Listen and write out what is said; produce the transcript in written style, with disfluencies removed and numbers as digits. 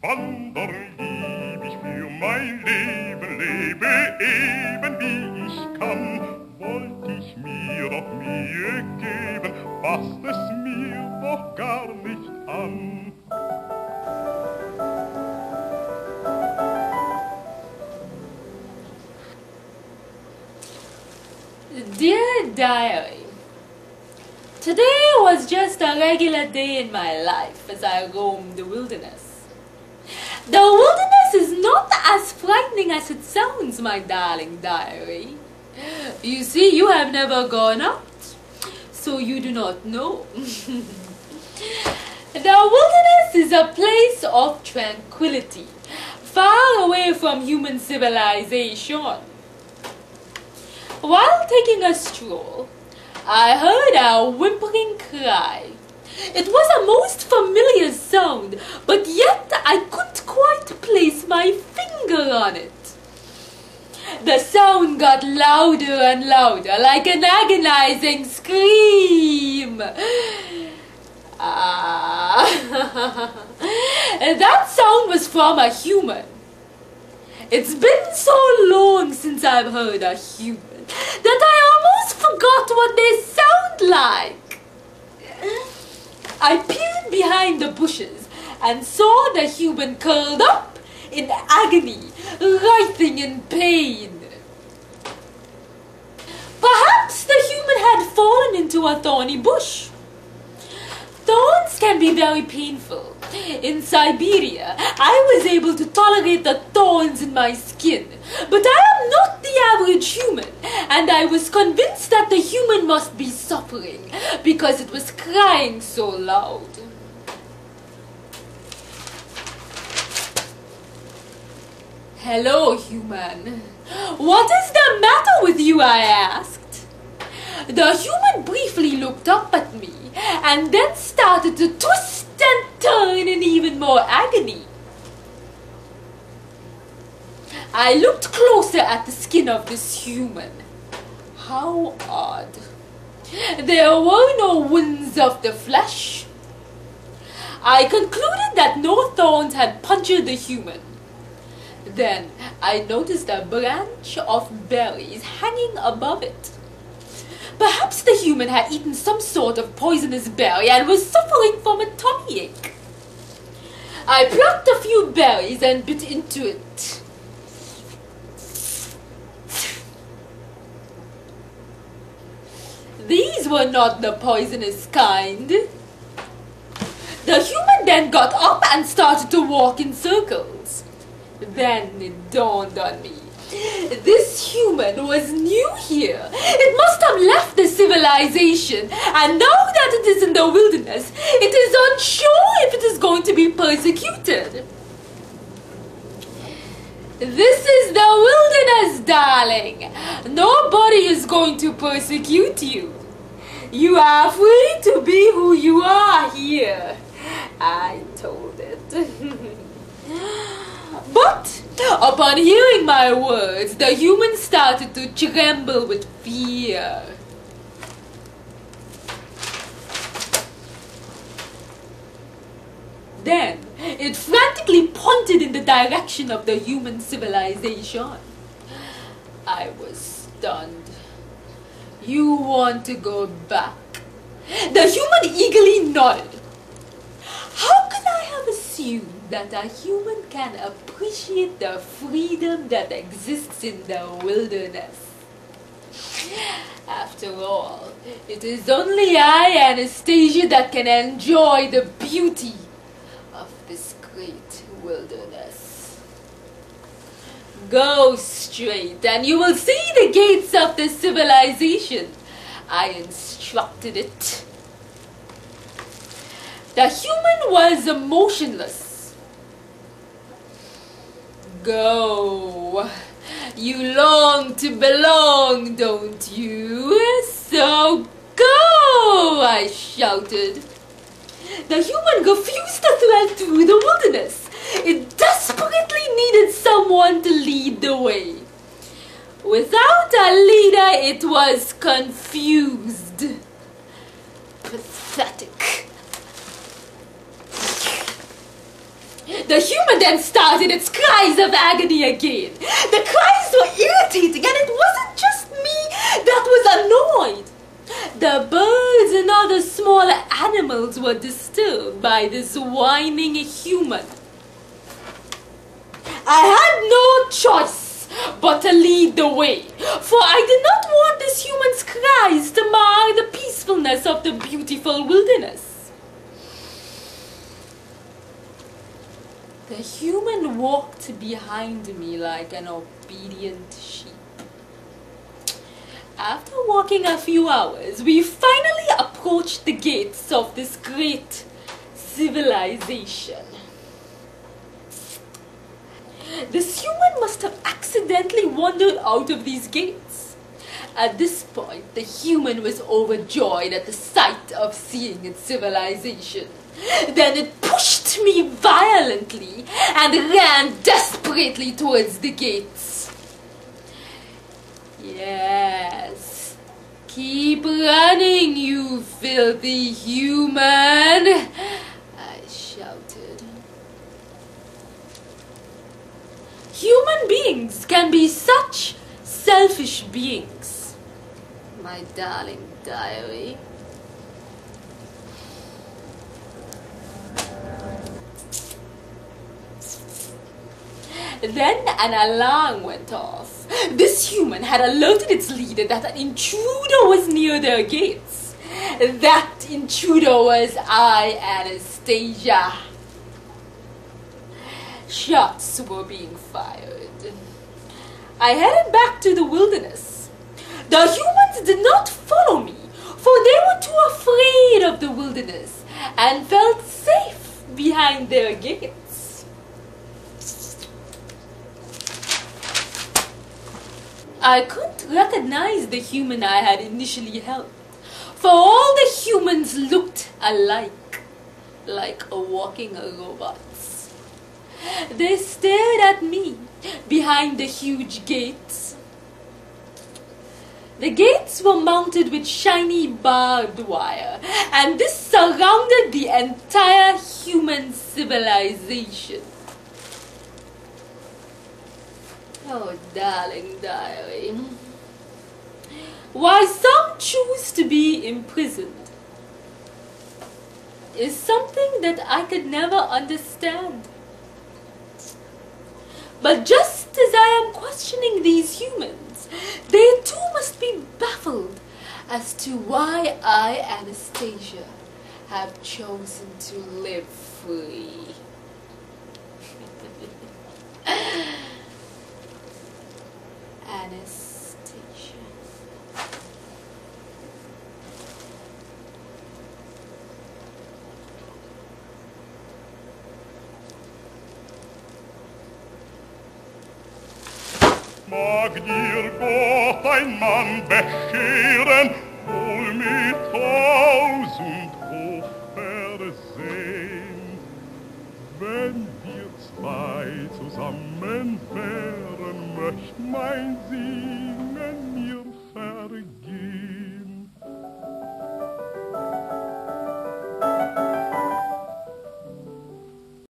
Wandern lieb ich für mein Leben, lebe eben wie ich kann. Wollt ich mir doch Mühe geben, passt es mir doch gar nicht an. Dear Diary, today was just a regular day in my life as I roamed the wilderness. The wilderness is not as frightening as it sounds, my darling diary. You see, you have never gone out, so you do not know. The wilderness is a place of tranquility, far away from human civilization. While taking a stroll, I heard a whimpering cry. It was a most familiar sound, but yet I couldn't quite place my finger on it. The sound got louder and louder, like an agonizing scream. That sound was from a human. It's been so long since I've heard a human that I almost forgot what they sound like. I peered behind the bushes and saw the human curled up in agony, writhing in pain. Perhaps the human had fallen into a thorny bush. Thorns can be very painful. In Siberia, I was able to tolerate the thorns in my skin, but I am not the average human, and I was convinced that the human must be suffering because it was crying so loud. Hello, human. What is the matter with you, I asked. The human briefly looked up at me and then started to twist and turn in even more agony. I looked closer at the skin of this human. How odd. There were no wounds of the flesh. I concluded that no thorns had punctured the human. Then I noticed a branch of berries hanging above it. Perhaps the human had eaten some sort of poisonous berry and was suffering from a tummy ache. I plucked a few berries and bit into it. These were not the poisonous kind. The human then got up and started to walk in circles. Then it dawned on me. This human was new here. It must have left the civilization, and now that it is in the wilderness, it is unsure if it is going to be persecuted. This is the wilderness, darling. Nobody is going to persecute you. You are free to be who you are here. I told it. But upon hearing my words, the human started to tremble with fear. Then it frantically pointed in the direction of the human civilization. I was stunned. You want to go back? The human eagerly nodded. How could I have assumed that a human can appreciate the freedom that exists in the wilderness? After all, it is only I, Anastasia, that can enjoy the beauty of this great wilderness. Go straight and you will see the gates of the civilization. I instructed it. The human was motionless. Go. You long to belong, don't you? So go, I shouted. The human refused to thread through the wilderness. It desperately needed someone to lead the way. Without a leader, it was confused. Pathetic. The human then started its cries of agony again. The cries were irritating, and it wasn't just me that was annoyed. The birds and other smaller animals were disturbed by this whining human. I had no choice but to lead the way, for I did not want this human's cries to mar the peacefulness of the beautiful wilderness. The human walked behind me like an obedient sheep. After walking a few hours, we finally approached the gates of this great civilization. This human must have accidentally wandered out of these gates. At this point, the human was overjoyed at the sight of seeing its civilization. Then it pushed me violently and ran desperately towards the gates. Yes, keep running, you filthy human, I shouted. Human beings can be such selfish beings, my darling diary. Then an alarm went off. This human had alerted its leader that an intruder was near their gates. That intruder was I, Anastasia. Shots were being fired. I headed back to the wilderness. The humans did not follow me, for they were too afraid of the wilderness and felt safe behind their gates. I couldn't recognize the human I had initially helped, for all the humans looked alike, like walking robots. They stared at me behind the huge gates. The gates were mounted with shiny barbed wire, and this surrounded the entire human civilization. Oh, darling diary. Why some choose to be imprisoned is something that I could never understand. But just as I am questioning these humans, they too must be baffled as to why I, Anastasia, have chosen to live free. Anastasia. Mag dir Gott ein Mann bescheren, wohl mit 1000 Hochversehn. Wenn wir zwei zusammen wären, möcht mein Sieg